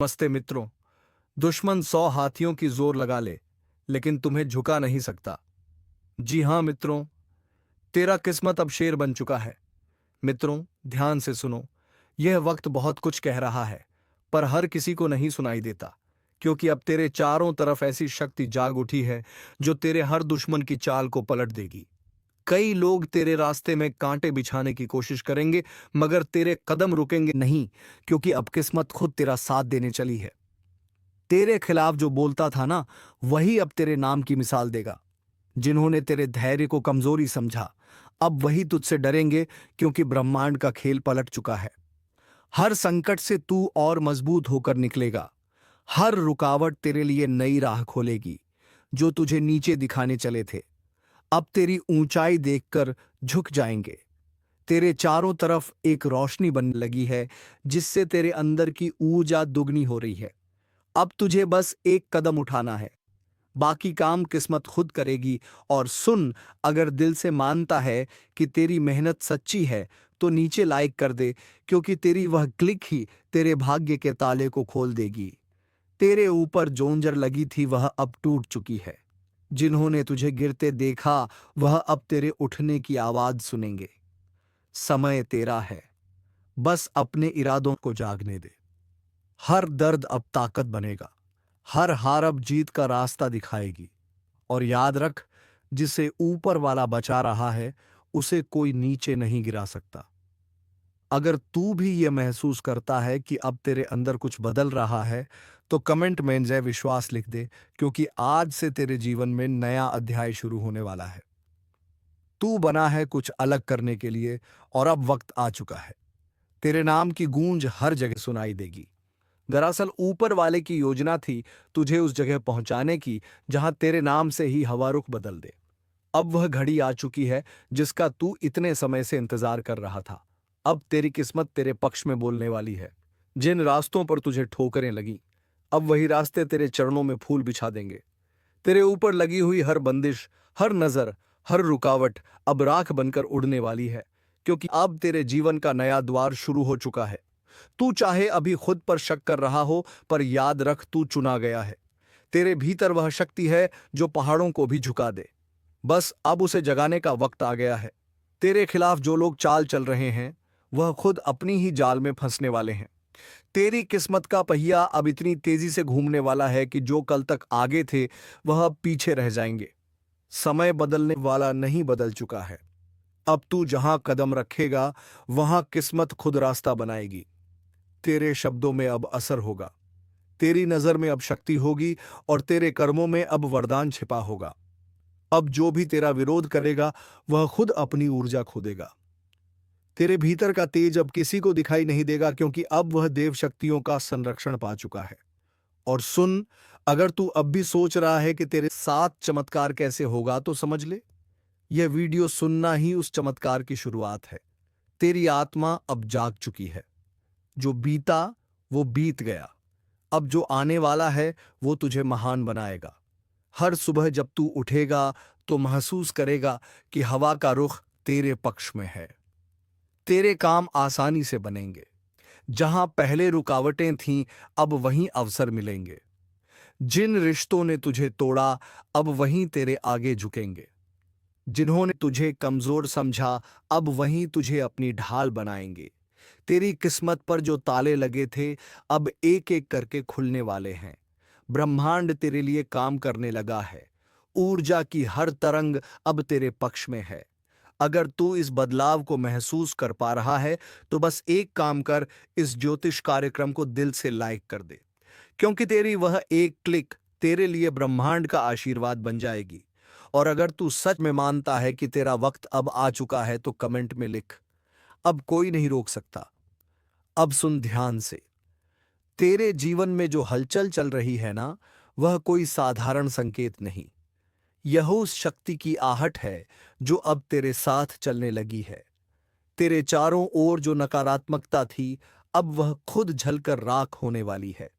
मस्ते मित्रों। दुश्मन 100 हाथियों की जोर लगा ले, लेकिन तुम्हें झुका नहीं सकता। जी हां मित्रों, तेरा किस्मत अब शेर बन चुका है। मित्रों, ध्यान से सुनो। यह वक्त बहुत कुछ कह रहा है, पर हर किसी को नहीं सुनाई देता, क्योंकि अब तेरे चारों तरफ ऐसी शक्ति जाग उठी है जो तेरे हर दुश्मन की चाल को पलट देगी। कई लोग तेरे रास्ते में कांटे बिछाने की कोशिश करेंगे, मगर तेरे कदम रुकेंगे नहीं, क्योंकि अब किस्मत खुद तेरा साथ देने चली है। तेरे खिलाफ जो बोलता था ना, वही अब तेरे नाम की मिसाल देगा। जिन्होंने तेरे धैर्य को कमजोरी समझा, अब वही तुझसे डरेंगे, क्योंकि ब्रह्मांड का खेल पलट चुका है। हर संकट से तू और मजबूत होकर निकलेगा। हर रुकावट तेरे लिए नई राह खोलेगी। जो तुझे नीचे दिखाने चले थे, अब तेरी ऊंचाई देखकर झुक जाएंगे। तेरे चारों तरफ एक रोशनी बनने लगी है, जिससे तेरे अंदर की ऊर्जा दुगनी हो रही है। अब तुझे बस एक कदम उठाना है, बाकी काम किस्मत खुद करेगी। और सुन, अगर दिल से मानता है कि तेरी मेहनत सच्ची है, तो नीचे लाइक कर दे, क्योंकि तेरी वह क्लिक ही तेरे भाग्य के ताले को खोल देगी। तेरे ऊपर जो नजर लगी थी, वह अब टूट चुकी है। जिन्होंने तुझे गिरते देखा, वह अब तेरे उठने की आवाज सुनेंगे। समय तेरा है, बस अपने इरादों को जागने दे। हर दर्द अब ताकत बनेगा, हर हार अब जीत का रास्ता दिखाएगी। और याद रख, जिसे ऊपर वाला बचा रहा है, उसे कोई नीचे नहीं गिरा सकता। अगर तू भी यह महसूस करता है कि अब तेरे अंदर कुछ बदल रहा है, तो कमेंट में जय विश्वास लिख दे, क्योंकि आज से तेरे जीवन में नया अध्याय शुरू होने वाला है। तू बना है कुछ अलग करने के लिए, और अब वक्त आ चुका है। तेरे नाम की गूंज हर जगह सुनाई देगी। दरअसल ऊपर वाले की योजना थी तुझे उस जगह पहुंचाने की, जहां तेरे नाम से ही हवा रुख बदल दे। अब वह घड़ी आ चुकी है जिसका तू इतने समय से इंतजार कर रहा था। अब तेरी किस्मत तेरे पक्ष में बोलने वाली है। जिन रास्तों पर तुझे ठोकरें लगी, अब वही रास्ते तेरे चरणों में फूल बिछा देंगे। तेरे ऊपर लगी हुई हर बंदिश, हर नजर, हर रुकावट अब राख बनकर उड़ने वाली है, क्योंकि अब तेरे जीवन का नया द्वार शुरू हो चुका है। तू चाहे अभी खुद पर शक कर रहा हो, पर याद रख, तू चुना गया है। तेरे भीतर वह शक्ति है जो पहाड़ों को भी झुका दे। बस अब उसे जगाने का वक्त आ गया है। तेरे खिलाफ जो लोग चाल चल रहे हैं, वह खुद अपनी ही जाल में फंसने वाले हैं। तेरी किस्मत का पहिया अब इतनी तेजी से घूमने वाला है कि जो कल तक आगे थे, वह अब पीछे रह जाएंगे। समय बदलने वाला नहीं बदल चुका है। अब तू जहां कदम रखेगा, वहां किस्मत खुद रास्ता बनाएगी। तेरे शब्दों में अब असर होगा, तेरी नजर में अब शक्ति होगी, और तेरे कर्मों में अब वरदान छिपा होगा। अब जो भी तेरा विरोध करेगा, वह खुद अपनी ऊर्जा खो देगा। तेरे भीतर का तेज अब किसी को दिखाई नहीं देगा, क्योंकि अब वह देव शक्तियों का संरक्षण पा चुका है। और सुन, अगर तू अब भी सोच रहा है कि तेरे साथ चमत्कार कैसे होगा, तो समझ ले, यह वीडियो सुनना ही उस चमत्कार की शुरुआत है। तेरी आत्मा अब जाग चुकी है। जो बीता वो बीत गया। अब जो आने वाला है, वो तुझे महान बनाएगा। हर सुबह जब तू उठेगा, तो महसूस करेगा कि हवा का रुख तेरे पक्ष में है। तेरे काम आसानी से बनेंगे। जहां पहले रुकावटें थीं, अब वहीं अवसर मिलेंगे। जिन रिश्तों ने तुझे तोड़ा, अब वहीं तेरे आगे झुकेंगे। जिन्होंने तुझे कमजोर समझा, अब वहीं तुझे अपनी ढाल बनाएंगे। तेरी किस्मत पर जो ताले लगे थे, अब एक एक करके खुलने वाले हैं। ब्रह्मांड तेरे लिए काम करने लगा है। ऊर्जा की हर तरंग अब तेरे पक्ष में है। अगर तू इस बदलाव को महसूस कर पा रहा है, तो बस एक काम कर, इस ज्योतिष कार्यक्रम को दिल से लाइक कर दे, क्योंकि तेरी वह एक क्लिक तेरे लिए ब्रह्मांड का आशीर्वाद बन जाएगी। और अगर तू सच में मानता है कि तेरा वक्त अब आ चुका है, तो कमेंट में लिख, अब कोई नहीं रोक सकता। अब सुन ध्यान से। तेरे जीवन में जो हलचल चल रही है ना, वह कोई साधारण संकेत नहीं। यह उस शक्ति की आहट है जो अब तेरे साथ चलने लगी है। तेरे चारों ओर जो नकारात्मकता थी, अब वह खुद झलकर राख होने वाली है।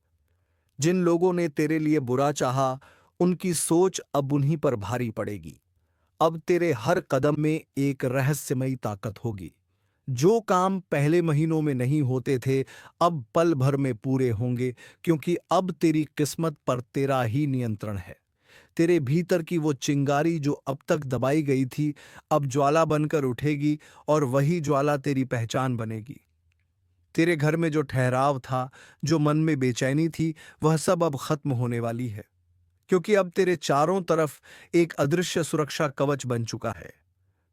जिन लोगों ने तेरे लिए बुरा चाहा, उनकी सोच अब उन्हीं पर भारी पड़ेगी। अब तेरे हर कदम में एक रहस्यमयी ताकत होगी, जो काम पहले महीनों में नहीं होते थे, अब पल भर में पूरे होंगे, क्योंकि अब तेरी किस्मत पर तेरा ही नियंत्रण है। तेरे भीतर की वो चिंगारी जो अब तक दबाई गई थी, अब ज्वाला बनकर उठेगी और वही ज्वाला तेरी पहचान बनेगी। तेरे घर में जो ठहराव था, जो मन में बेचैनी थी, वह सब अब खत्म होने वाली है, क्योंकि अब तेरे चारों तरफ एक अदृश्य सुरक्षा कवच बन चुका है।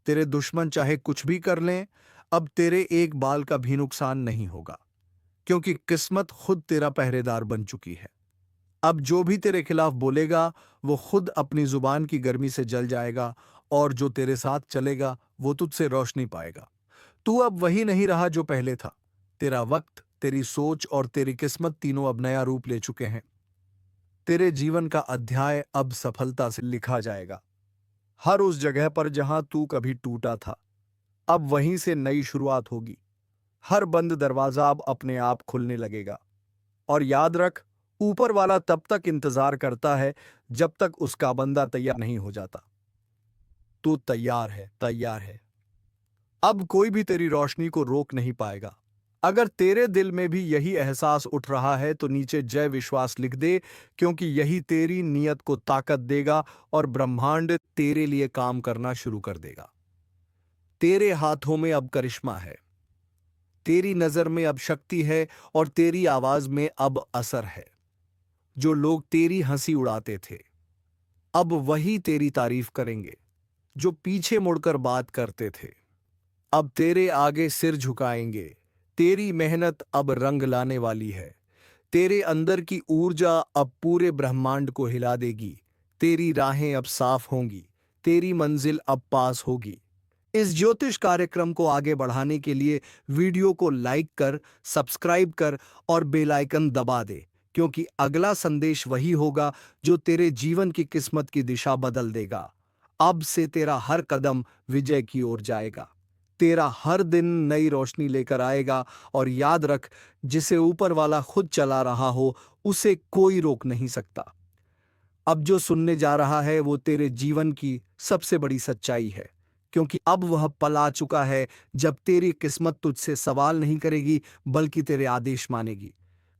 तेरे दुश्मन चाहे कुछ भी कर लें, अब तेरे एक बाल का भी नुकसान नहीं होगा, क्योंकि किस्मत खुद तेरा पहरेदार बन चुकी है। अब जो भी तेरे खिलाफ बोलेगा, वो खुद अपनी जुबान की गर्मी से जल जाएगा, और जो तेरे साथ चलेगा, वो तुझसे रोशनी पाएगा। तू अब वही नहीं रहा जो पहले था। तेरा वक्त, तेरी सोच और तेरी किस्मत तीनों अब नया रूप ले चुके हैं। तेरे जीवन का अध्याय अब सफलता से लिखा जाएगा। हर उस जगह पर जहां तू कभी टूटा था, अब वहीं से नई शुरुआत होगी। हर बंद दरवाजा अब अपने आप खुलने लगेगा। और याद रख, ऊपर वाला तब तक इंतजार करता है जब तक उसका बंदा तैयार नहीं हो जाता। तू तैयार है, तैयार है। अब कोई भी तेरी रोशनी को रोक नहीं पाएगा। अगर तेरे दिल में भी यही एहसास उठ रहा है तो नीचे जय विश्वास लिख दे, क्योंकि यही तेरी नीयत को ताकत देगा और ब्रह्मांड तेरे लिए काम करना शुरू कर देगा। तेरे हाथों में अब करिश्मा है, तेरी नजर में अब शक्ति है, और तेरी आवाज में अब असर है। जो लोग तेरी हंसी उड़ाते थे, अब वही तेरी तारीफ करेंगे। जो पीछे मुड़कर बात करते थे, अब तेरे आगे सिर झुकाएंगे। तेरी मेहनत अब रंग लाने वाली है। तेरे अंदर की ऊर्जा अब पूरे ब्रह्मांड को हिला देगी। तेरी राहें अब साफ होंगी, तेरी मंजिल अब पास होगी। इस ज्योतिष कार्यक्रम को आगे बढ़ाने के लिए वीडियो को लाइक कर, सब्सक्राइब कर और बेल आइकन दबा दे, क्योंकि अगला संदेश वही होगा जो तेरे जीवन की किस्मत की दिशा बदल देगा। अब से तेरा हर कदम विजय की ओर जाएगा। तेरा हर दिन नई रोशनी लेकर आएगा, और याद रख, जिसे ऊपर वाला खुद चला रहा हो, उसे कोई रोक नहीं सकता। अब जो सुनने जा रहा है वो तेरे जीवन की सबसे बड़ी सच्चाई है, क्योंकि अब वह पल आ चुका है जब तेरी किस्मत तुझसे सवाल नहीं करेगी, बल्कि तेरे आदेश मानेगी।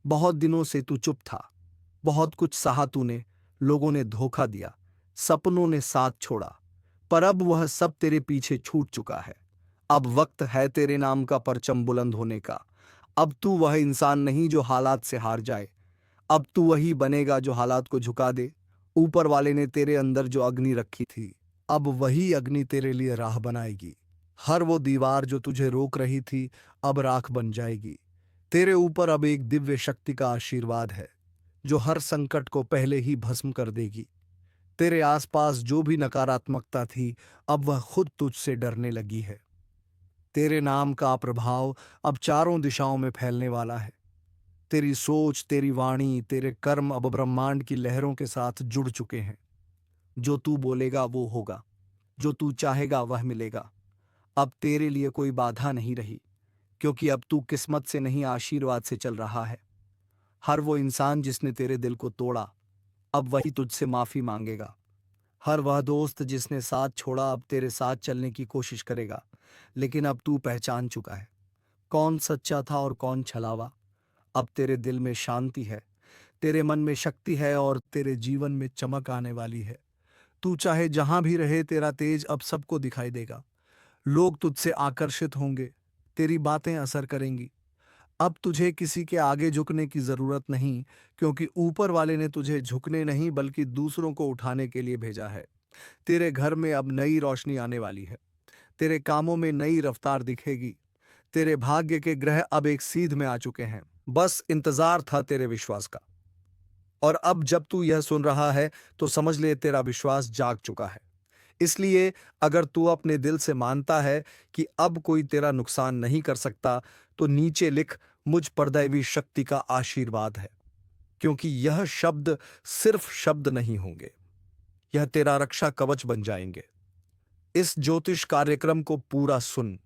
बहुत दिनों से तू चुप था, बहुत कुछ सहा तूने, लोगों ने धोखा दिया, सपनों ने साथ छोड़ा, पर अब वह सब तेरे पीछे छूट चुका है। अब वक्त है तेरे नाम का परचम बुलंद होने का। अब तू वह इंसान नहीं जो हालात से हार जाए, अब तू वही बनेगा जो हालात को झुका दे। ऊपर वाले ने तेरे अंदर जो अग्नि रखी थी, अब वही अग्नि तेरे लिए राह बनाएगी। हर वो दीवार जो तुझे रोक रही थी, अब राख बन जाएगी। तेरे ऊपर अब एक दिव्य शक्ति का आशीर्वाद है, जो हर संकट को पहले ही भस्म कर देगी। तेरे आसपास जो भी नकारात्मकता थी, अब वह खुद तुझसे डरने लगी है। तेरे नाम का प्रभाव अब चारों दिशाओं में फैलने वाला है। तेरी सोच, तेरी वाणी, तेरे कर्म अब ब्रह्मांड की लहरों के साथ जुड़ चुके हैं। जो तू बोलेगा वो होगा, जो तू चाहेगा वह मिलेगा। अब तेरे लिए कोई बाधा नहीं रही, क्योंकि अब तू किस्मत से नहीं, आशीर्वाद से चल रहा है। हर वो इंसान जिसने तेरे दिल को तोड़ा, अब वही तुझसे माफी मांगेगा। हर वह दोस्त जिसने साथ छोड़ा, अब तेरे साथ चलने की कोशिश करेगा। लेकिन अब तू पहचान चुका है कौन सच्चा था और कौन छलावा। अब तेरे दिल में शांति है, तेरे मन में शक्ति है, और तेरे जीवन में चमक आने वाली है। तू चाहे जहां भी रहे, तेरा तेज अब सबको दिखाई देगा। लोग तुझसे आकर्षित होंगे, तेरी बातें असर करेंगी। अब तुझे किसी के आगे झुकने की जरूरत नहीं, क्योंकि ऊपर वाले ने तुझे झुकने नहीं बल्कि दूसरों को उठाने के लिए भेजा है। तेरे घर में अब नई रोशनी आने वाली है, तेरे कामों में नई रफ्तार दिखेगी। तेरे भाग्य के ग्रह अब एक सीध में आ चुके हैं, बस इंतजार था तेरे विश्वास का। और अब जब तू यह सुन रहा है तो समझ ले, तेरा विश्वास जाग चुका है। इसलिए अगर तू अपने दिल से मानता है कि अब कोई तेरा नुकसान नहीं कर सकता, तो नीचे लिख, मुझ पर दैवी शक्ति का आशीर्वाद है। क्योंकि यह शब्द सिर्फ शब्द नहीं होंगे, यह तेरा रक्षा कवच बन जाएंगे। इस ज्योतिष कार्यक्रम को पूरा सुन,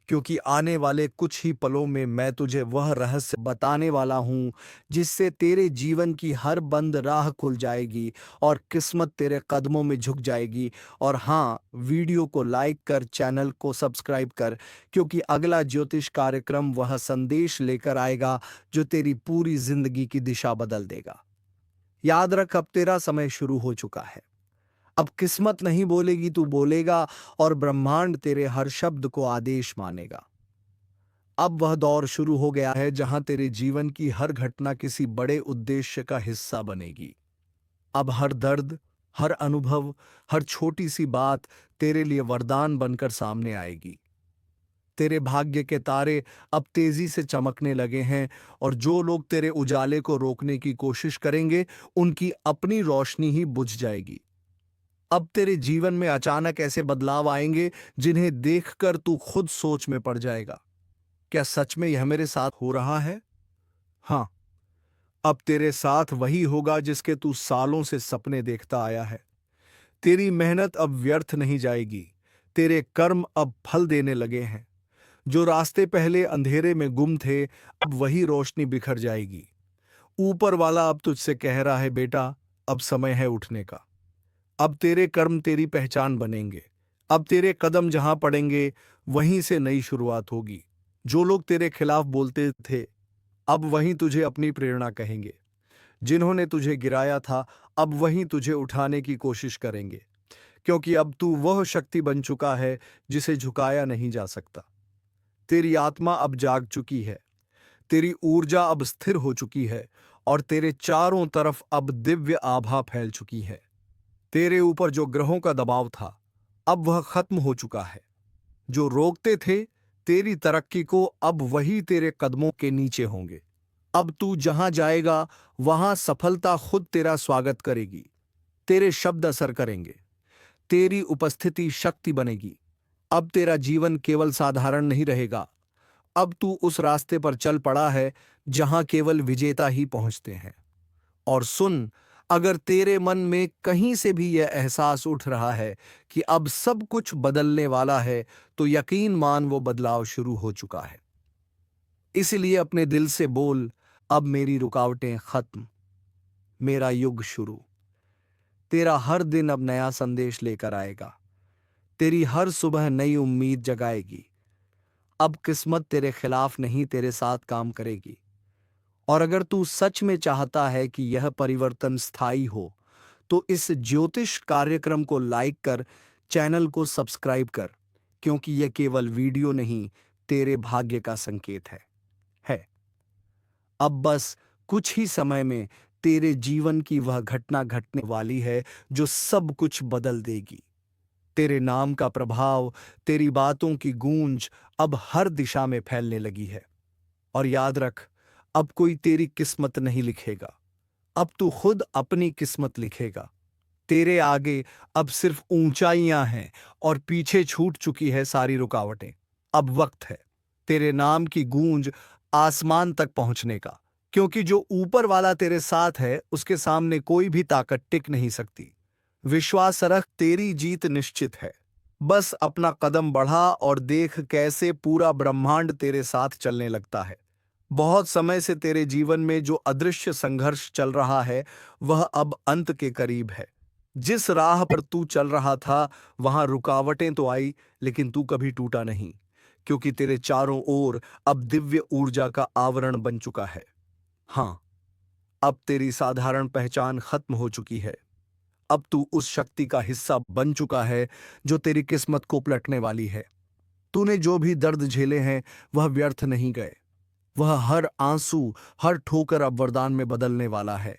क्योंकि आने वाले कुछ ही पलों में मैं तुझे वह रहस्य बताने वाला हूं जिससे तेरे जीवन की हर बंद राह खुल जाएगी और किस्मत तेरे कदमों में झुक जाएगी। और हाँ, वीडियो को लाइक कर, चैनल को सब्सक्राइब कर, क्योंकि अगला ज्योतिष कार्यक्रम वह संदेश लेकर आएगा जो तेरी पूरी जिंदगी की दिशा बदल देगा। याद रख, अब तेरा समय शुरू हो चुका है। अब किस्मत नहीं बोलेगी, तू बोलेगा, और ब्रह्मांड तेरे हर शब्द को आदेश मानेगा। अब वह दौर शुरू हो गया है जहां तेरे जीवन की हर घटना किसी बड़े उद्देश्य का हिस्सा बनेगी। अब हर दर्द, हर अनुभव, हर छोटी सी बात तेरे लिए वरदान बनकर सामने आएगी। तेरे भाग्य के तारे अब तेजी से चमकने लगे हैं, और जो लोग तेरे उजाले को रोकने की कोशिश करेंगे, उनकी अपनी रोशनी ही बुझ जाएगी। अब तेरे जीवन में अचानक ऐसे बदलाव आएंगे जिन्हें देखकर तू खुद सोच में पड़ जाएगा, क्या सच में यह मेरे साथ हो रहा है? हाँ, अब तेरे साथ वही होगा जिसके तू सालों से सपने देखता आया है। तेरी मेहनत अब व्यर्थ नहीं जाएगी। तेरे कर्म अब फल देने लगे हैं। जो रास्ते पहले अंधेरे में गुम थे, अब वही रोशनी बिखर जाएगी। ऊपर वाला अब तुझसे कह रहा है, बेटा, अब समय है उठने का। अब तेरे कर्म तेरी पहचान बनेंगे। अब तेरे कदम जहां पड़ेंगे, वहीं से नई शुरुआत होगी। जो लोग तेरे खिलाफ बोलते थे, अब वहीं तुझे अपनी प्रेरणा कहेंगे। जिन्होंने तुझे गिराया था, अब वहीं तुझे उठाने की कोशिश करेंगे, क्योंकि अब तू वह शक्ति बन चुका है जिसे झुकाया नहीं जा सकता। तेरी आत्मा अब जाग चुकी है। तेरी ऊर्जा अब स्थिर हो चुकी है, और तेरे चारों तरफ अब दिव्य आभा फैल चुकी है। तेरे ऊपर जो ग्रहों का दबाव था, अब वह खत्म हो चुका है। जो रोकते थे तेरी तरक्की को, अब वही तेरे कदमों के नीचे होंगे। अब तू जहां जाएगा, वहां सफलता खुद तेरा स्वागत करेगी। तेरे शब्द असर करेंगे। तेरी उपस्थिति शक्ति बनेगी। अब तेरा जीवन केवल साधारण नहीं रहेगा। अब तू उस रास्ते पर चल पड़ा है जहां केवल विजेता ही पहुंचते हैं। और सुन, अगर तेरे मन में कहीं से भी यह एहसास उठ रहा है कि अब सब कुछ बदलने वाला है, तो यकीन मान, वो बदलाव शुरू हो चुका है। इसलिए अपने दिल से बोल, अब मेरी रुकावटें खत्म, मेरा युग शुरू। तेरा हर दिन अब नया संदेश लेकर आएगा। तेरी हर सुबह नई उम्मीद जगाएगी। अब किस्मत तेरे खिलाफ नहीं, तेरे साथ काम करेगी। और अगर तू सच में चाहता है कि यह परिवर्तन स्थायी हो, तो इस ज्योतिष कार्यक्रम को लाइक कर, चैनल को सब्सक्राइब कर, क्योंकि यह केवल वीडियो नहीं, तेरे भाग्य का संकेत है। अब बस कुछ ही समय में तेरे जीवन की वह घटना घटने वाली है जो सब कुछ बदल देगी। तेरे नाम का प्रभाव, तेरी बातों की गूंज अब हर दिशा में फैलने लगी है। और याद रख, अब कोई तेरी किस्मत नहीं लिखेगा। अब तू खुद अपनी किस्मत लिखेगा। तेरे आगे अब सिर्फ ऊंचाइयां हैं, और पीछे छूट चुकी है सारी रुकावटें। अब वक्त है तेरे नाम की गूंज आसमान तक पहुंचने का, क्योंकि जो ऊपर वाला तेरे साथ है, उसके सामने कोई भी ताकत टिक नहीं सकती। विश्वास रख, तेरी जीत निश्चित है। बस अपना कदम बढ़ा और देख कैसे पूरा ब्रह्मांड तेरे साथ चलने लगता है। बहुत समय से तेरे जीवन में जो अदृश्य संघर्ष चल रहा है, वह अब अंत के करीब है। जिस राह पर तू चल रहा था, वहां रुकावटें तो आई, लेकिन तू कभी टूटा नहीं, क्योंकि तेरे चारों ओर अब दिव्य ऊर्जा का आवरण बन चुका है। हाँ, अब तेरी साधारण पहचान खत्म हो चुकी है। अब तू उस शक्ति का हिस्सा बन चुका है जो तेरी किस्मत को पलटने वाली है। तूने जो भी दर्द झेले हैं, वह व्यर्थ नहीं गए। वह हर आंसू, हर ठोकर अब वरदान में बदलने वाला है।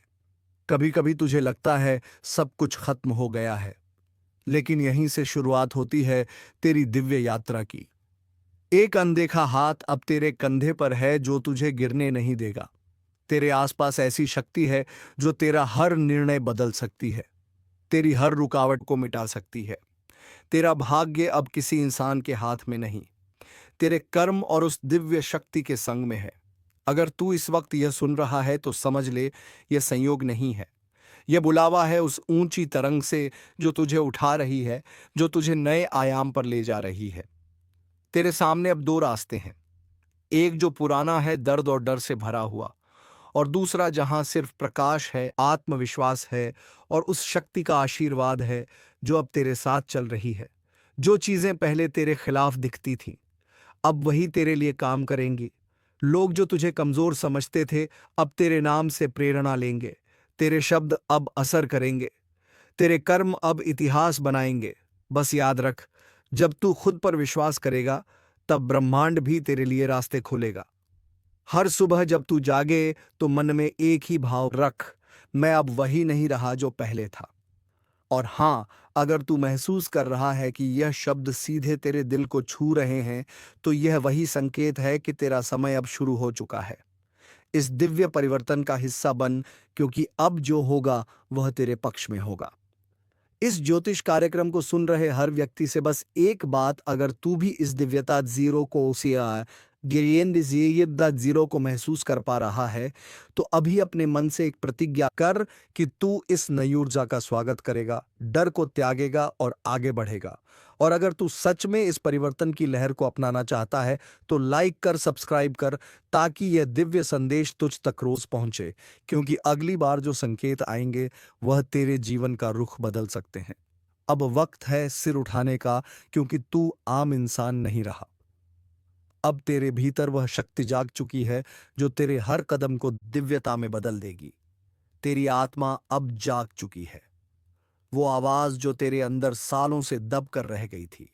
कभी कभी तुझे लगता है सब कुछ खत्म हो गया है, लेकिन यहीं से शुरुआत होती है तेरी दिव्य यात्रा की। एक अनदेखा हाथ अब तेरे कंधे पर है जो तुझे गिरने नहीं देगा। तेरे आसपास ऐसी शक्ति है जो तेरा हर निर्णय बदल सकती है, तेरी हर रुकावट को मिटा सकती है। तेरा भाग्य अब किसी इंसान के हाथ में नहीं, तेरे कर्म और उस दिव्य शक्ति के संग में है। अगर तू इस वक्त यह सुन रहा है, तो समझ ले, यह संयोग नहीं है। यह बुलावा है उस ऊंची तरंग से जो तुझे उठा रही है, जो तुझे नए आयाम पर ले जा रही है। तेरे सामने अब दो रास्ते हैं, एक जो पुराना है, दर्द और डर से भरा हुआ, और दूसरा जहां सिर्फ प्रकाश है, आत्मविश्वास है और उस शक्ति का आशीर्वाद है जो अब तेरे साथ चल रही है। जो चीजें पहले तेरे खिलाफ दिखती थीं, अब वही तेरे लिए काम करेंगी। लोग जो तुझे कमजोर समझते थे, अब तेरे नाम से प्रेरणा लेंगे। तेरे शब्द अब असर करेंगे, तेरे कर्म अब इतिहास बनाएंगे। बस याद रख, जब तू खुद पर विश्वास करेगा, तब ब्रह्मांड भी तेरे लिए रास्ते खोलेगा। हर सुबह जब तू जागे तो मन में एक ही भाव रख, मैं अब वही नहीं रहा जो पहले था। और हाँ, अगर तू महसूस कर रहा है कि यह शब्द सीधे तेरे दिल को छू रहे हैं, तो यह वही संकेत है कि तेरा समय अब शुरू हो चुका है। इस दिव्य परिवर्तन का हिस्सा बन, क्योंकि अब जो होगा वह तेरे पक्ष में होगा। इस ज्योतिष कार्यक्रम को सुन रहे हर व्यक्ति से बस एक बात, अगर तू भी इस दिव्यता जीरो को जीरो को महसूस कर पा रहा है, तो अभी अपने मन से एक प्रतिज्ञा कर कि तू इस नई ऊर्जा का स्वागत करेगा, डर को त्यागेगा और आगे बढ़ेगा। और अगर तू सच में इस परिवर्तन की लहर को अपनाना चाहता है, तो लाइक कर, सब्सक्राइब कर, ताकि यह दिव्य संदेश तुझ तक रोज पहुंचे, क्योंकि अगली बार जो संकेत आएंगे वह तेरे जीवन का रुख बदल सकते हैं। अब वक्त है सिर उठाने का, क्योंकि तू आम इंसान नहीं रहा। अब तेरे भीतर वह शक्ति जाग चुकी है जो तेरे हर कदम को दिव्यता में बदल देगी। तेरी आत्मा अब जाग चुकी है। वो आवाज जो तेरे अंदर सालों से दब कर रह गई थी,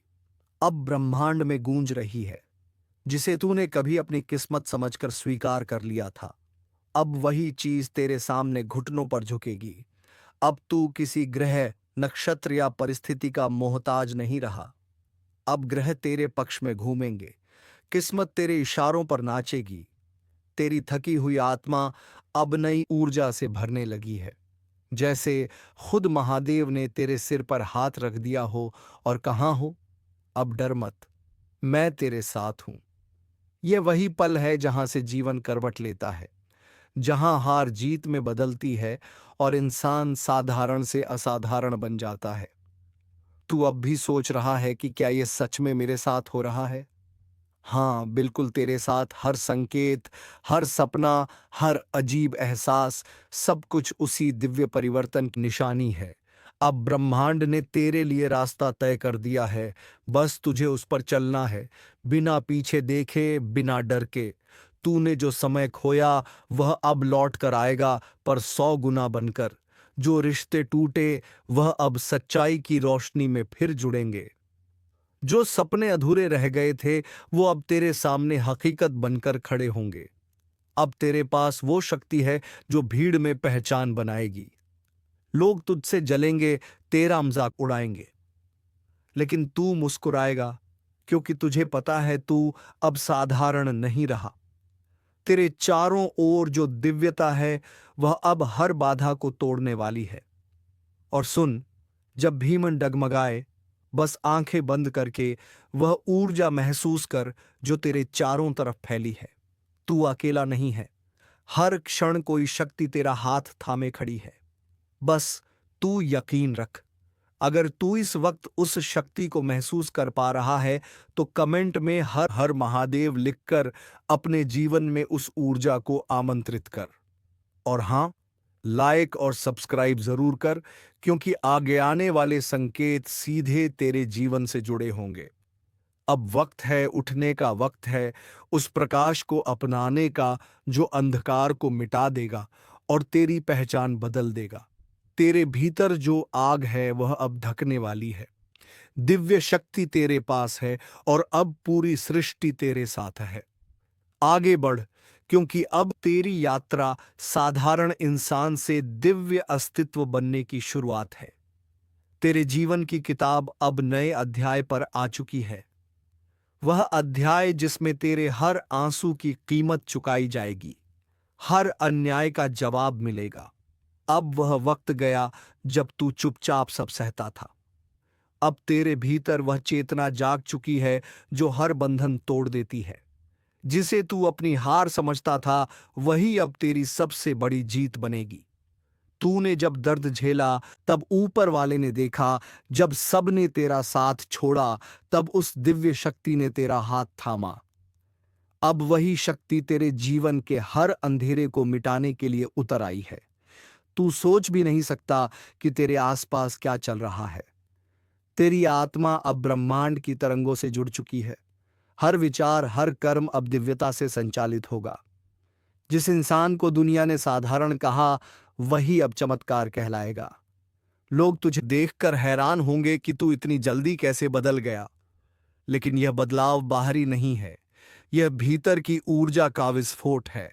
अब ब्रह्मांड में गूंज रही है। जिसे तूने कभी अपनी किस्मत समझकर स्वीकार कर लिया था, अब वही चीज तेरे सामने घुटनों पर झुकेगी। अब तू किसी ग्रह, नक्षत्र या परिस्थिति का मोहताज नहीं रहा। अब ग्रह तेरे पक्ष में घूमेंगे, किस्मत तेरे इशारों पर नाचेगी। तेरी थकी हुई आत्मा अब नई ऊर्जा से भरने लगी है, जैसे खुद महादेव ने तेरे सिर पर हाथ रख दिया हो और कहा हो, अब डर मत, मैं तेरे साथ हूं। यह वही पल है जहां से जीवन करवट लेता है, जहां हार जीत में बदलती है और इंसान साधारण से असाधारण बन जाता है। तू अब भी सोच रहा है कि क्या यह सच में मेरे साथ हो रहा है? हाँ, बिल्कुल तेरे साथ। हर संकेत, हर सपना, हर अजीब एहसास, सब कुछ उसी दिव्य परिवर्तन की निशानी है। अब ब्रह्मांड ने तेरे लिए रास्ता तय कर दिया है, बस तुझे उस पर चलना है, बिना पीछे देखे, बिना डर के। तूने जो समय खोया वह अब लौट कर आएगा, पर 100 गुना बनकर। जो रिश्ते टूटे वह अब सच्चाई की रोशनी में फिर जुड़ेंगे। जो सपने अधूरे रह गए थे वो अब तेरे सामने हकीकत बनकर खड़े होंगे। अब तेरे पास वो शक्ति है जो भीड़ में पहचान बनाएगी। लोग तुझसे जलेंगे, तेरा मजाक उड़ाएंगे, लेकिन तू मुस्कुराएगा, क्योंकि तुझे पता है तू अब साधारण नहीं रहा। तेरे चारों ओर जो दिव्यता है वह अब हर बाधा को तोड़ने वाली है। और सुन, जब भी मन डगमगाए, बस आंखें बंद करके वह ऊर्जा महसूस कर जो तेरे चारों तरफ फैली है। तू अकेला नहीं है। हर क्षण कोई शक्ति तेरा हाथ थामे खड़ी है। बस तू यकीन रख। अगर तू इस वक्त उस शक्ति को महसूस कर पा रहा है, तो कमेंट में हर हर महादेव लिखकर अपने जीवन में उस ऊर्जा को आमंत्रित कर। और हां, लाइक और सब्सक्राइब जरूर कर, क्योंकि आगे आने वाले संकेत सीधे तेरे जीवन से जुड़े होंगे। अब वक्त है उठने का, वक्त है उस प्रकाश को अपनाने का जो अंधकार को मिटा देगा और तेरी पहचान बदल देगा। तेरे भीतर जो आग है वह अब ढकने वाली है। दिव्य शक्ति तेरे पास है और अब पूरी सृष्टि तेरे साथ है। आगे बढ़, क्योंकि अब तेरी यात्रा साधारण इंसान से दिव्य अस्तित्व बनने की शुरुआत है। तेरे जीवन की किताब अब नए अध्याय पर आ चुकी है। वह अध्याय जिसमें तेरे हर आंसू की कीमत चुकाई जाएगी, हर अन्याय का जवाब मिलेगा। अब वह वक्त गया जब तू चुपचाप सब सहता था। अब तेरे भीतर वह चेतना जाग चुकी है जो हर बंधन तोड़ देती है। जिसे तू अपनी हार समझता था, वही अब तेरी सबसे बड़ी जीत बनेगी। तूने जब दर्द झेला तब ऊपर वाले ने देखा, जब सबने तेरा साथ छोड़ा तब उस दिव्य शक्ति ने तेरा हाथ थामा। अब वही शक्ति तेरे जीवन के हर अंधेरे को मिटाने के लिए उतर आई है। तू सोच भी नहीं सकता कि तेरे आसपास क्या चल रहा है। तेरी आत्मा अब ब्रह्मांड की तरंगों से जुड़ चुकी है। हर विचार, हर कर्म अब दिव्यता से संचालित होगा। जिस इंसान को दुनिया ने साधारण कहा, वही अब चमत्कार कहलाएगा। लोग तुझे देखकर हैरान होंगे कि तू इतनी जल्दी कैसे बदल गया। लेकिन यह बदलाव बाहरी नहीं है, यह भीतर की ऊर्जा का विस्फोट है।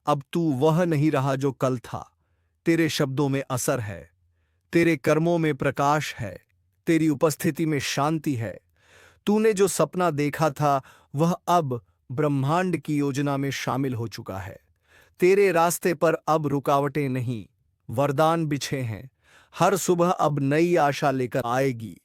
अब तू वह नहीं रहा जो कल था। तेरे शब्दों में असर है, तेरे कर्मों में प्रकाश है, तेरी उपस्थिति में शांति है। तूने जो सपना देखा था वह अब ब्रह्मांड की योजना में शामिल हो चुका है। तेरे रास्ते पर अब रुकावटें नहीं, वरदान बिछे हैं। हर सुबह अब नई आशा लेकर आएगी,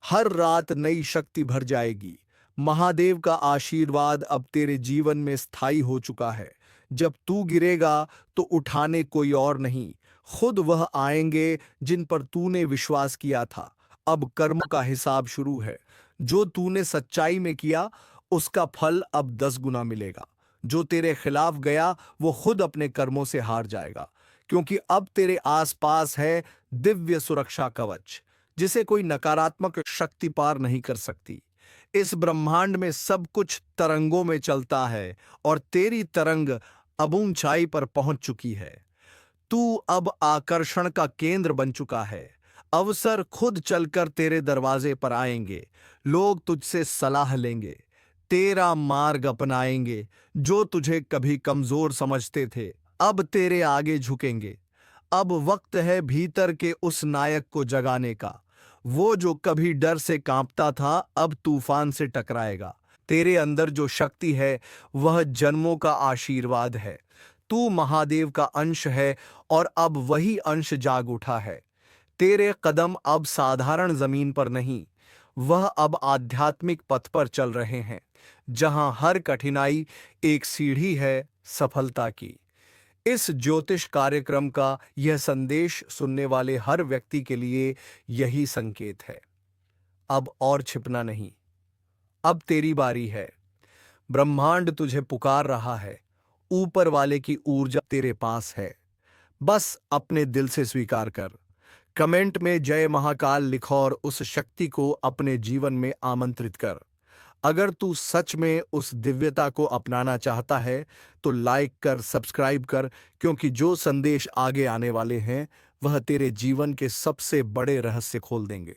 हर रात नई शक्ति भर जाएगी। महादेव का आशीर्वाद अब तेरे जीवन में स्थायी हो चुका है। जब तू गिरेगा तो उठाने कोई और नहीं, खुद वह आएंगे जिन पर तूने विश्वास किया था। अब कर्म का हिसाब शुरू है। जो तूने सच्चाई में किया उसका फल अब 10 गुना मिलेगा। जो तेरे खिलाफ गया वो खुद अपने कर्मों से हार जाएगा, क्योंकि अब तेरे आसपास है दिव्य सुरक्षा कवच, जिसे कोई नकारात्मक शक्ति पार नहीं कर सकती। इस ब्रह्मांड में सब कुछ तरंगों में चलता है और तेरी तरंग अब ऊंचाई पर पहुंच चुकी है। तू अब आकर्षण का केंद्र बन चुका है। अवसर खुद चलकर तेरे दरवाजे पर आएंगे। लोग तुझसे सलाह लेंगे, तेरा मार्ग अपनाएंगे। जो तुझे कभी कमजोर समझते थे अब तेरे आगे झुकेंगे। अब वक्त है भीतर के उस नायक को जगाने का। वो जो कभी डर से कांपता था अब तूफान से टकराएगा। तेरे अंदर जो शक्ति है वह जन्मों का आशीर्वाद है। तू महादेव का अंश है और अब वही अंश जाग उठा है। तेरे कदम अब साधारण जमीन पर नहीं, वह अब आध्यात्मिक पथ पर चल रहे हैं, जहां हर कठिनाई एक सीढ़ी है सफलता की। इस ज्योतिष कार्यक्रम का यह संदेश सुनने वाले हर व्यक्ति के लिए यही संकेत है। अब और छिपना नहीं, अब तेरी बारी है। ब्रह्मांड तुझे पुकार रहा है। ऊपर वाले की ऊर्जा तेरे पास है, बस अपने दिल से स्वीकार कर। कमेंट में जय महाकाल लिख और उस शक्ति को अपने जीवन में आमंत्रित कर। अगर तू सच में उस दिव्यता को अपनाना चाहता है तो लाइक कर, सब्सक्राइब कर, क्योंकि जो संदेश आगे आने वाले हैं वह तेरे जीवन के सबसे बड़े रहस्य खोल देंगे।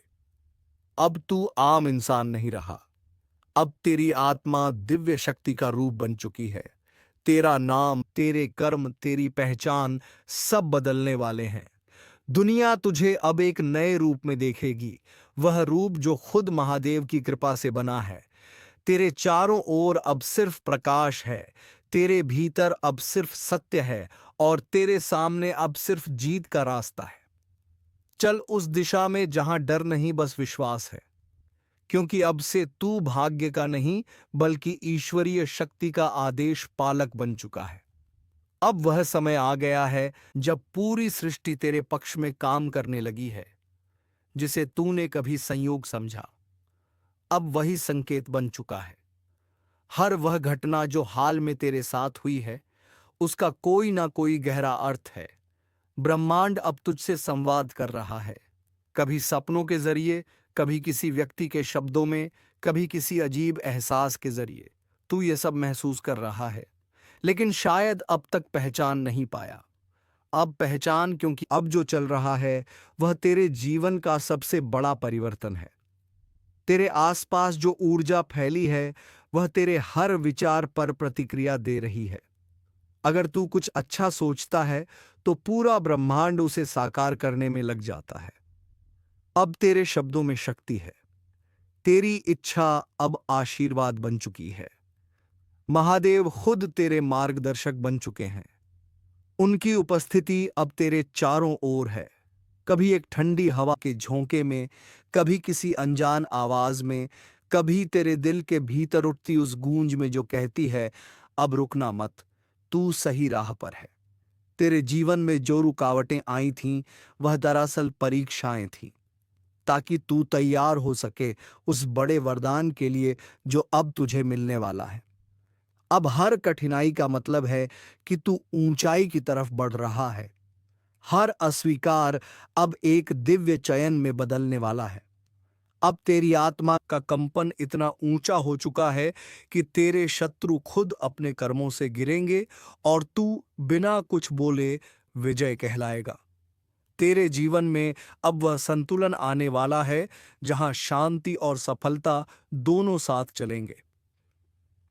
अब तू आम इंसान नहीं रहा, अब तेरी आत्मा दिव्य शक्ति का रूप बन चुकी है। तेरा नाम, तेरे कर्म, तेरी पहचान सब बदलने वाले हैं। दुनिया तुझे अब एक नए रूप में देखेगी, वह रूप जो खुद महादेव की कृपा से बना है। तेरे चारों ओर अब सिर्फ प्रकाश है, तेरे भीतर अब सिर्फ सत्य है और तेरे सामने अब सिर्फ जीत का रास्ता है। चल उस दिशा में जहां डर नहीं, बस विश्वास है, क्योंकि अब से तू भाग्य का नहीं बल्कि ईश्वरीय शक्ति का आदेश पालक बन चुका है। अब वह समय आ गया है जब पूरी सृष्टि तेरे पक्ष में काम करने लगी है। जिसे तूने कभी संयोग समझा अब वही संकेत बन चुका है। हर वह घटना जो हाल में तेरे साथ हुई है उसका कोई ना कोई गहरा अर्थ है। ब्रह्मांड अब तुझसे संवाद कर रहा है, कभी सपनों के जरिए, कभी किसी व्यक्ति के शब्दों में, कभी किसी अजीब एहसास के जरिए। तू ये सब महसूस कर रहा है, लेकिन शायद अब तक पहचान नहीं पाया। अब पहचान, क्योंकि अब जो चल रहा है वह तेरे जीवन का सबसे बड़ा परिवर्तन है। तेरे आसपास जो ऊर्जा फैली है वह तेरे हर विचार पर प्रतिक्रिया दे रही है। अगर तू कुछ अच्छा सोचता है तो पूरा ब्रह्मांड उसे साकार करने में लग जाता है। अब तेरे शब्दों में शक्ति है, तेरी इच्छा अब आशीर्वाद बन चुकी है। महादेव खुद तेरे मार्गदर्शक बन चुके हैं। उनकी उपस्थिति अब तेरे चारों ओर है, कभी एक ठंडी हवा के झोंके में, कभी किसी अनजान आवाज में, कभी तेरे दिल के भीतर उठती उस गूंज में जो कहती है अब रुकना मत, तू सही राह पर है। तेरे जीवन में जो रुकावटें आई थीं, वह दरअसल परीक्षाएं थीं, ताकि तू तैयार हो सके उस बड़े वरदान के लिए जो अब तुझे मिलने वाला है। अब हर कठिनाई का मतलब है कि तू ऊंचाई की तरफ बढ़ रहा है। हर अस्वीकार अब एक दिव्य चयन में बदलने वाला है। अब तेरी आत्मा का कंपन इतना ऊंचा हो चुका है कि तेरे शत्रु खुद अपने कर्मों से गिरेंगे और तू बिना कुछ बोले विजय कहलाएगा। तेरे जीवन में अब वह संतुलन आने वाला है जहां शांति और सफलता दोनों साथ चलेंगे।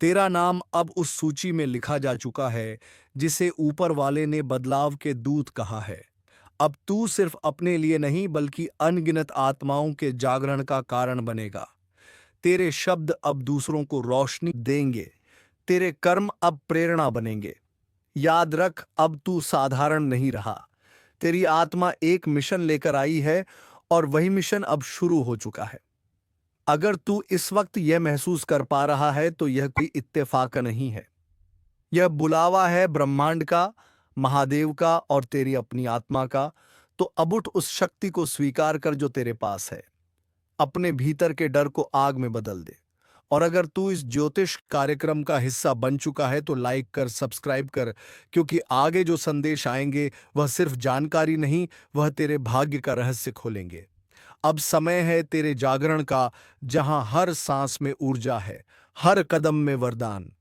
तेरा नाम अब उस सूची में लिखा जा चुका है जिसे ऊपर वाले ने बदलाव के दूत कहा है। अब तू सिर्फ अपने लिए नहीं बल्कि अनगिनत आत्माओं के जागरण का कारण बनेगा। तेरे शब्द अब दूसरों को रोशनी देंगे। तेरे कर्म अब प्रेरणा बनेंगे। याद रख, अब तू साधारण नहीं रहा। तेरी आत्मा एक मिशन लेकर आई है और वही मिशन अब शुरू हो चुका है। अगर तू इस वक्त यह महसूस कर पा रहा है तो यह कोई इत्तेफाक नहीं है। यह बुलावा है ब्रह्मांड का, महादेव का और तेरी अपनी आत्मा का। तो अब उठ, उस शक्ति को स्वीकार कर जो तेरे पास है। अपने भीतर के डर को आग में बदल दे। और अगर तू इस ज्योतिष कार्यक्रम का हिस्सा बन चुका है तो लाइक कर, सब्सक्राइब कर, क्योंकि आगे जो संदेश आएंगे वह सिर्फ जानकारी नहीं, वह तेरे भाग्य का रहस्य खोलेंगे। अब समय है तेरे जागरण का, जहां हर सांस में ऊर्जा है, हर कदम में वरदान।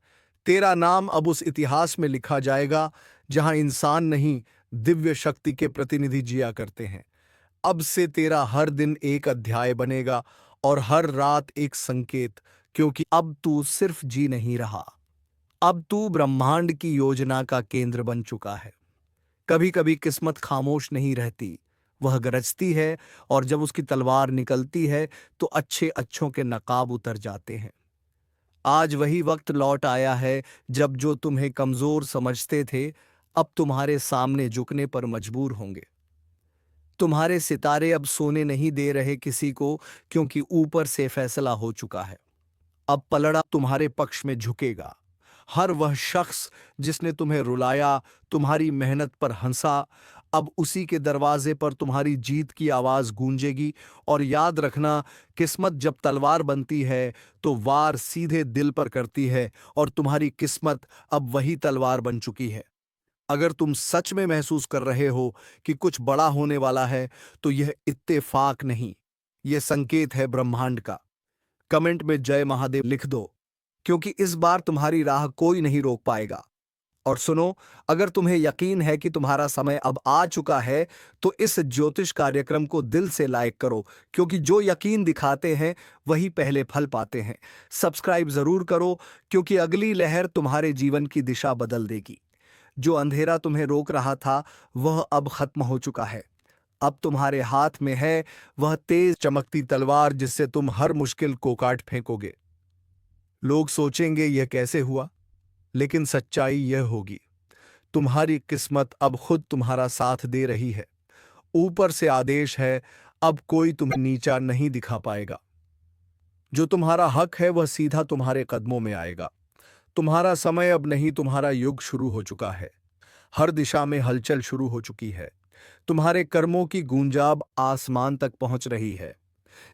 तेरा नाम अब उस इतिहास में लिखा जाएगा जहां इंसान नहीं, दिव्य शक्ति के प्रतिनिधि जिया करते हैं। अब से तेरा हर दिन एक अध्याय बनेगा और हर रात एक संकेत, क्योंकि अब तू सिर्फ जी नहीं रहा, अब तू ब्रह्मांड की योजना का केंद्र बन चुका है। कभी कभी किस्मत खामोश नहीं रहती, वह गरजती है, और जब उसकी तलवार निकलती है तो अच्छे अच्छों के नकाब उतर जाते हैं। आज वही वक्त लौट आया है जब जो तुम्हें कमजोर समझते थे अब तुम्हारे सामने झुकने पर मजबूर होंगे। तुम्हारे सितारे अब सोने नहीं दे रहे किसी को, क्योंकि ऊपर से फैसला हो चुका है। अब पलड़ा तुम्हारे पक्ष में झुकेगा। हर वह शख्स जिसने तुम्हें रुलाया, तुम्हारी मेहनत पर हंसा, अब उसी के दरवाजे पर तुम्हारी जीत की आवाज गूंजेगी। और याद रखना, किस्मत जब तलवार बनती है तो वार सीधे दिल पर करती है, और तुम्हारी किस्मत अब वही तलवार बन चुकी है। अगर तुम सच में महसूस कर रहे हो कि कुछ बड़ा होने वाला है तो यह इत्तेफाक नहीं, यह संकेत है ब्रह्मांड का। कमेंट में जय महादेव लिख दो, क्योंकि इस बार तुम्हारी राह कोई नहीं रोक पाएगा। और सुनो, अगर तुम्हें यकीन है कि तुम्हारा समय अब आ चुका है तो इस ज्योतिष कार्यक्रम को दिल से लाइक करो, क्योंकि जो यकीन दिखाते हैं वही पहले फल पाते हैं। सब्सक्राइब जरूर करो, क्योंकि अगली लहर तुम्हारे जीवन की दिशा बदल देगी। जो अंधेरा तुम्हें रोक रहा था वह अब खत्म हो चुका है। अब तुम्हारे हाथ में है वह तेज चमकती तलवार जिससे तुम हर मुश्किल को काट फेंकोगे। लोग सोचेंगे यह कैसे हुआ, लेकिन सच्चाई यह होगी, तुम्हारी किस्मत अब खुद तुम्हारा साथ दे रही है। ऊपर से आदेश है, अब कोई तुम्हें नीचा नहीं दिखा पाएगा। जो तुम्हारा हक है वह सीधा तुम्हारे कदमों में आएगा। तुम्हारा समय अब नहीं, तुम्हारा युग शुरू हो चुका है। हर दिशा में हलचल शुरू हो चुकी है। तुम्हारे कर्मों की गूंजाब आसमान तक पहुंच रही है।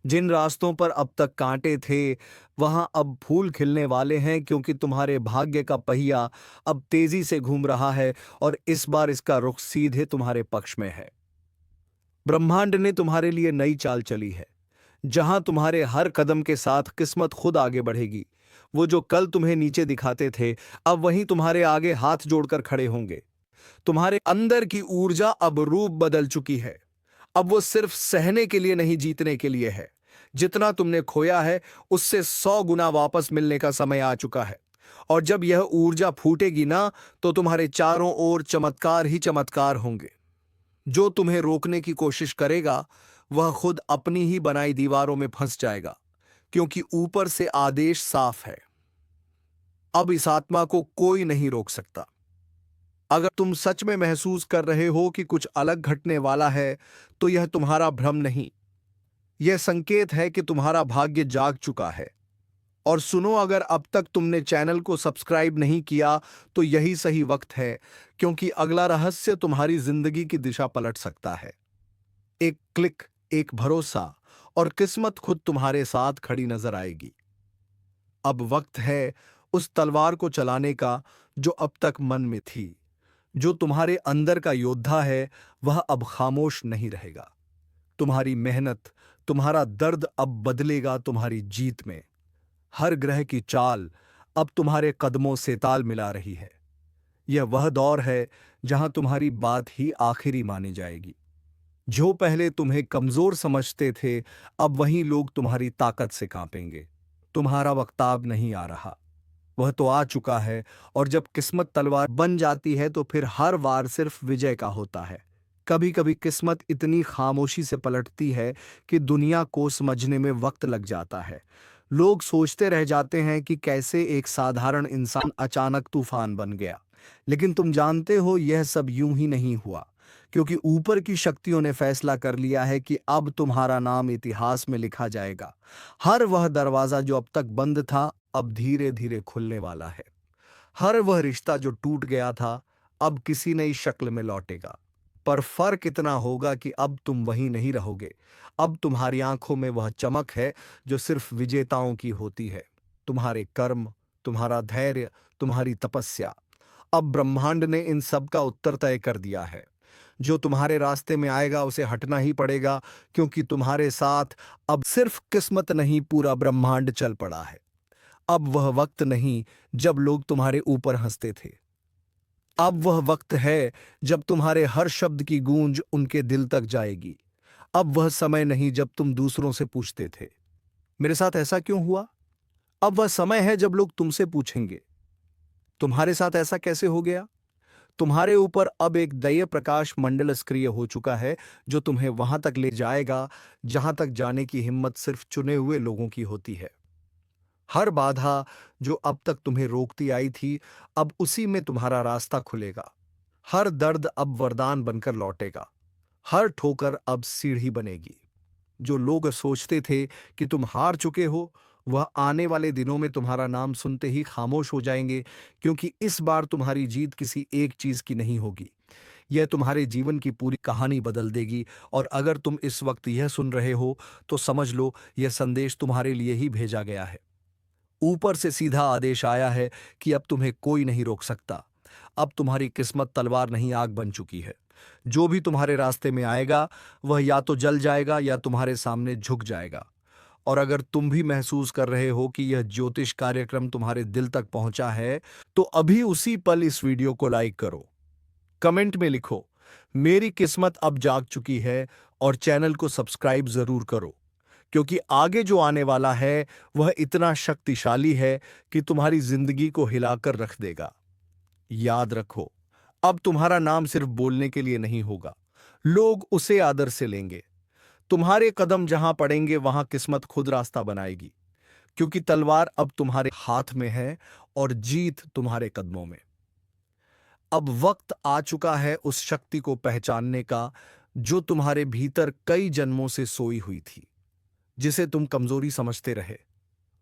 जिन रास्तों पर अब तक कांटे थे वहां अब फूल खिलने वाले हैं, क्योंकि तुम्हारे भाग्य का पहिया अब तेजी से घूम रहा है और इस बार इसका रुख सीधे तुम्हारे पक्ष में है। ब्रह्मांड ने तुम्हारे लिए नई चाल चली है, जहां तुम्हारे हर कदम के साथ किस्मत खुद आगे बढ़ेगी। वो जो कल तुम्हें नीचे दिखाते थे अब वहीं तुम्हारे आगे हाथ जोड़कर खड़े होंगे। तुम्हारे अंदर की ऊर्जा अब रूप बदल चुकी है। अब वो सिर्फ सहने के लिए नहीं, जीतने के लिए है। जितना तुमने खोया है उससे 100 गुना वापस मिलने का समय आ चुका है। और जब यह ऊर्जा फूटेगी ना, तो तुम्हारे चारों ओर चमत्कार ही चमत्कार होंगे। जो तुम्हें रोकने की कोशिश करेगा वह खुद अपनी ही बनाई दीवारों में फंस जाएगा, क्योंकि ऊपर से आदेश साफ है। अब इस आत्मा को कोई नहीं रोक सकता। अगर तुम सच में महसूस कर रहे हो कि कुछ अलग घटने वाला है तो यह तुम्हारा भ्रम नहीं, यह संकेत है कि तुम्हारा भाग्य जाग चुका है। और सुनो, अगर अब तक तुमने चैनल को सब्सक्राइब नहीं किया तो यही सही वक्त है, क्योंकि अगला रहस्य तुम्हारी जिंदगी की दिशा पलट सकता है। एक क्लिक, एक भरोसा, और किस्मत खुद तुम्हारे साथ खड़ी नजर आएगी। अब वक्त है उस तलवार को चलाने का जो अब तक मन में थी। जो तुम्हारे अंदर का योद्धा है वह अब खामोश नहीं रहेगा। तुम्हारी मेहनत, तुम्हारा दर्द अब बदलेगा तुम्हारी जीत में। हर ग्रह की चाल अब तुम्हारे कदमों से ताल मिला रही है। यह वह दौर है जहां तुम्हारी बात ही आखिरी मानी जाएगी। जो पहले तुम्हें कमजोर समझते थे, अब वही लोग तुम्हारी ताकत से कांपेंगे। तुम्हारा वक्त अब नहीं आ रहा, वह तो आ चुका है। और जब किस्मत तलवार बन जाती है तो फिर हर वार सिर्फ विजय का होता है। कभी कभी किस्मत इतनी खामोशी से पलटती है कि दुनिया को समझने में वक्त लग जाता है। लोग सोचते रह जाते हैं कि कैसे एक साधारण इंसान अचानक तूफान बन गया। लेकिन तुम जानते हो, यह सब यूं ही नहीं हुआ, क्योंकि ऊपर की शक्तियों ने फैसला कर लिया है कि अब तुम्हारा नाम इतिहास में लिखा जाएगा। हर वह दरवाजा जो अब तक बंद था, अब धीरे धीरे खुलने वाला है। हर वह रिश्ता जो टूट गया था, अब किसी नई शक्ल में लौटेगा। पर फर्क इतना होगा कि अब तुम वहीं नहीं रहोगे। अब तुम्हारी आंखों में वह चमक है जो सिर्फ विजेताओं की होती है। तुम्हारे कर्म, तुम्हारा धैर्य, तुम्हारी तपस्या। अब ब्रह्मांड ने इन सब का उत्तर तय कर दिया है। जो तुम्हारे रास्ते में आएगा उसे हटना ही पड़ेगा, क्योंकि तुम्हारे साथ अब सिर्फ किस्मत नहीं, पूरा ब्रह्मांड चल पड़ा है। अब वह वक्त नहीं जब लोग तुम्हारे ऊपर हंसते थे। अब वह वक्त है जब तुम्हारे हर शब्द की गूंज उनके दिल तक जाएगी। अब वह समय नहीं जब तुम दूसरों से पूछते थे, मेरे साथ ऐसा क्यों हुआ। अब वह समय है जब लोग तुमसे पूछेंगे, तुम्हारे साथ ऐसा कैसे हो गया। तुम्हारे ऊपर अब एक दैय प्रकाश मंडल सक्रिय हो चुका है, जो तुम्हें वहां तक ले जाएगा जहां तक जाने की हिम्मत सिर्फ चुने हुए लोगों की होती है। हर बाधा जो अब तक तुम्हें रोकती आई थी, अब उसी में तुम्हारा रास्ता खुलेगा। हर दर्द अब वरदान बनकर लौटेगा। हर ठोकर अब सीढ़ी बनेगी। जो लोग सोचते थे कि तुम हार चुके हो, वह आने वाले दिनों में तुम्हारा नाम सुनते ही खामोश हो जाएंगे, क्योंकि इस बार तुम्हारी जीत किसी एक चीज की नहीं होगी। यह तुम्हारे जीवन की पूरी कहानी बदल देगी। और अगर तुम इस वक्त यह सुन रहे हो, तो समझ लो यह संदेश तुम्हारे लिए ही भेजा गया है। ऊपर से सीधा आदेश आया है कि अब तुम्हें कोई नहीं रोक सकता। अब तुम्हारी किस्मत तलवार नहीं, आग बन चुकी है। जो भी तुम्हारे रास्ते में आएगा वह या तो जल जाएगा या तुम्हारे सामने झुक जाएगा। और अगर तुम भी महसूस कर रहे हो कि यह ज्योतिष कार्यक्रम तुम्हारे दिल तक पहुंचा है, तो अभी उसी पल इस वीडियो को लाइक करो। कमेंट में लिखो, मेरी किस्मत अब जाग चुकी है, और चैनल को सब्सक्राइब जरूर करो, क्योंकि आगे जो आने वाला है वह इतना शक्तिशाली है कि तुम्हारी जिंदगी को हिलाकर रख देगा। याद रखो, अब तुम्हारा नाम सिर्फ बोलने के लिए नहीं होगा, लोग उसे आदर से लेंगे। तुम्हारे कदम जहां पड़ेंगे वहां किस्मत खुद रास्ता बनाएगी, क्योंकि तलवार अब तुम्हारे हाथ में है और जीत तुम्हारे कदमों में। अब वक्त आ चुका है उस शक्ति को पहचानने का जो तुम्हारे भीतर कई जन्मों से सोई हुई थी। जिसे तुम कमजोरी समझते रहे,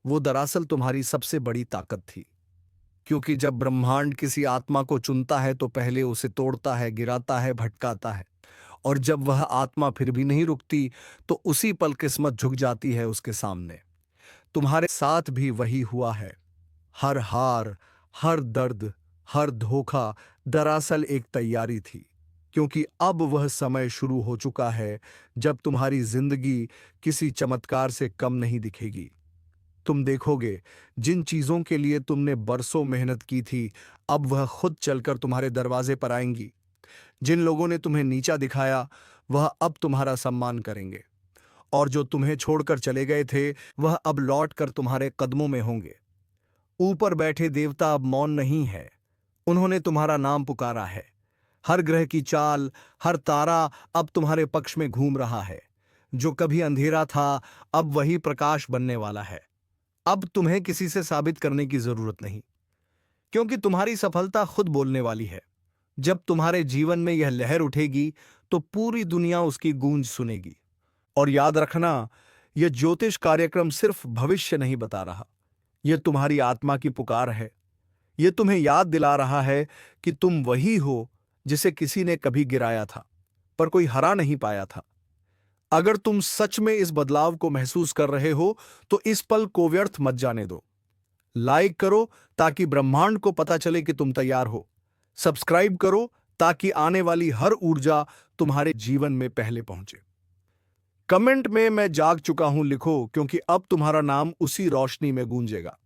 वो दरअसल तुम्हारी सबसे बड़ी ताकत थी। क्योंकि जब ब्रह्मांड किसी आत्मा को चुनता है तो पहले उसे तोड़ता है, गिराता है, भटकाता है। और जब वह आत्मा फिर भी नहीं रुकती, तो उसी पल किस्मत झुक जाती है उसके सामने। तुम्हारे साथ भी वही हुआ है। हर हार, हर दर्द, हर धोखा दरअसल एक तैयारी थी, क्योंकि अब वह समय शुरू हो चुका है जब तुम्हारी जिंदगी किसी चमत्कार से कम नहीं दिखेगी। तुम देखोगे, जिन चीजों के लिए तुमने बरसों मेहनत की थी, अब वह खुद चलकर तुम्हारे दरवाजे पर आएंगी। जिन लोगों ने तुम्हें नीचा दिखाया, वह अब तुम्हारा सम्मान करेंगे। और जो तुम्हें छोड़कर चले गए थे, वह अब लौट कर तुम्हारे कदमों में होंगे। ऊपर बैठे देवता अब मौन नहीं है, उन्होंने तुम्हारा नाम पुकारा है। हर ग्रह की चाल, हर तारा अब तुम्हारे पक्ष में घूम रहा है। जो कभी अंधेरा था, अब वही प्रकाश बनने वाला है। अब तुम्हें किसी से साबित करने की जरूरत नहीं, क्योंकि तुम्हारी सफलता खुद बोलने वाली है। जब तुम्हारे जीवन में यह लहर उठेगी, तो पूरी दुनिया उसकी गूंज सुनेगी। और याद रखना, यह ज्योतिष कार्यक्रम सिर्फ भविष्य नहीं बता रहा, ये तुम्हारी आत्मा की पुकार है। ये तुम्हें याद दिला रहा है कि तुम वही हो जिसे किसी ने कभी गिराया था, पर कोई हरा नहीं पाया था। अगर तुम सच में इस बदलाव को महसूस कर रहे हो, तो इस पल को व्यर्थ मत जाने दो। लाइक करो ताकि ब्रह्मांड को पता चले कि तुम तैयार हो। सब्सक्राइब करो ताकि आने वाली हर ऊर्जा तुम्हारे जीवन में पहले पहुंचे। कमेंट में मैं जाग चुका हूं लिखो, क्योंकि अब तुम्हारा नाम उसी रोशनी में गूंजेगा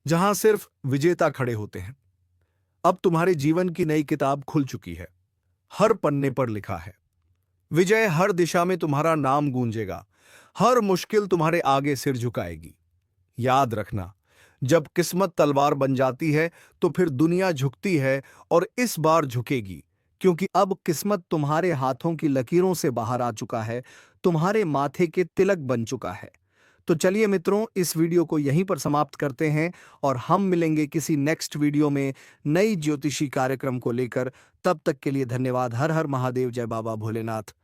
जहां सिर्फ विजेता खड़े होते हैं। अब तुम्हारे जीवन की नई किताब खुल चुकी है। हर पन्ने पर लिखा है विजय। हर दिशा में तुम्हारा नाम गूंजेगा। हर मुश्किल तुम्हारे आगे सिर झुकाएगी। याद रखना, जब किस्मत तलवार बन जाती है तो फिर दुनिया झुकती है, और इस बार झुकेगी, क्योंकि अब किस्मत तुम्हारे हाथों की लकीरों से बाहर आ चुका है, तुम्हारे माथे के तिलक बन चुका है। तो चलिए मित्रों, इस वीडियो को यहीं पर समाप्त करते हैं और हम मिलेंगे किसी नेक्स्ट वीडियो में नई ज्योतिषी कार्यक्रम को लेकर। तब तक के लिए धन्यवाद। हर हर महादेव। जय बाबा भोलेनाथ।